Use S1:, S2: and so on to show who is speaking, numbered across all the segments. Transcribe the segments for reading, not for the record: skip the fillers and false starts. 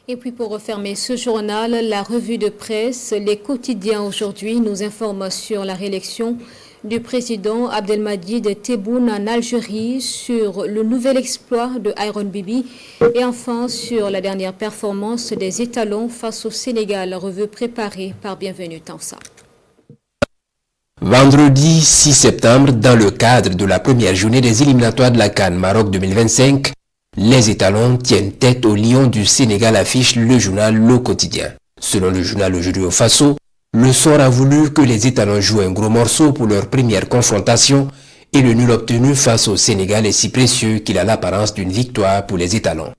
S1: Et puis pour refermer ce journal, la revue de presse, les quotidiens aujourd'hui nous informent sur la réélection du président Abdelmadjid Tebboune en Algérie, sur le nouvel exploit de Iron Bibi et enfin sur la dernière performance des étalons face au Sénégal, revue préparée par Bienvenue Tansa.
S2: Vendredi 6 septembre, dans le cadre de la première journée des éliminatoires de la CAN Maroc 2025, les étalons tiennent tête au lion du Sénégal, affiche le journal Le Quotidien. Selon le journal Aujourd'hui au Faso, le sort a voulu que les étalons jouent un gros morceau pour leur première confrontation et le nul obtenu face au Sénégal est si précieux qu'il a l'apparence d'une victoire pour les étalons.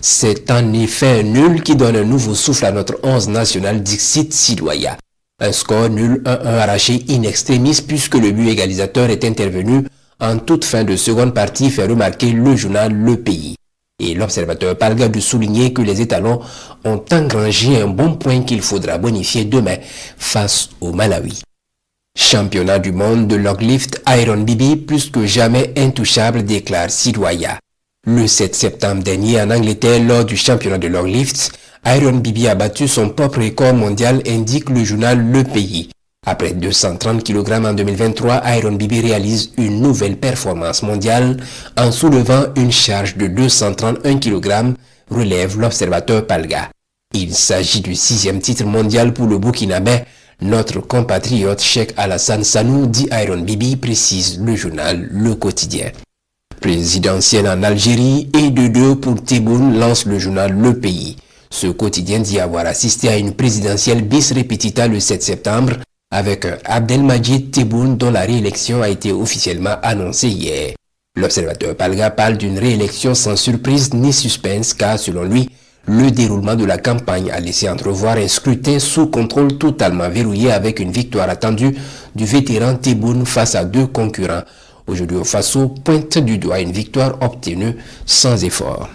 S2: C'est en effet un nul qui donne un nouveau souffle à notre 11 national Dixit Sidoya. Un score nul 1-1 arraché in extremis puisque le but égalisateur est intervenu en toute fin de seconde partie, fait remarquer le journal Le Pays. Et l'observateur Palga de souligner que les étalons ont engrangé un bon point qu'il faudra bonifier demain face au Malawi. Championnat du monde de loglift, Iron Bibi plus que jamais intouchable, déclare Sidoya. Le 7 septembre dernier en Angleterre, lors du championnat de loglift, Iron Bibi a battu son propre record mondial, indique le journal Le Pays. Après 230 kg en 2023, Iron Bibi réalise une nouvelle performance mondiale en soulevant une charge de 231 kg, relève l'observateur Palga. Il s'agit du 6e titre mondial pour le Burkinabé. Notre compatriote Cheikh Alassane Sanou dit Iron Bibi, précise le journal Le Quotidien. Présidentielle en Algérie et de 2 pour Tebboune, lance le journal Le Pays. Ce quotidien dit avoir assisté à une présidentielle bis repetita le 7 septembre avec Abdelmadjid Tebboune dont la réélection a été officiellement annoncée hier. L'observateur Palga parle d'une réélection sans surprise ni suspense car selon lui, le déroulement de la campagne a laissé entrevoir un scrutin sous contrôle totalement verrouillé avec une victoire attendue du vétéran Tebboune face à 2 concurrents. Aujourd'hui au Faso, pointe du doigt une victoire obtenue sans effort.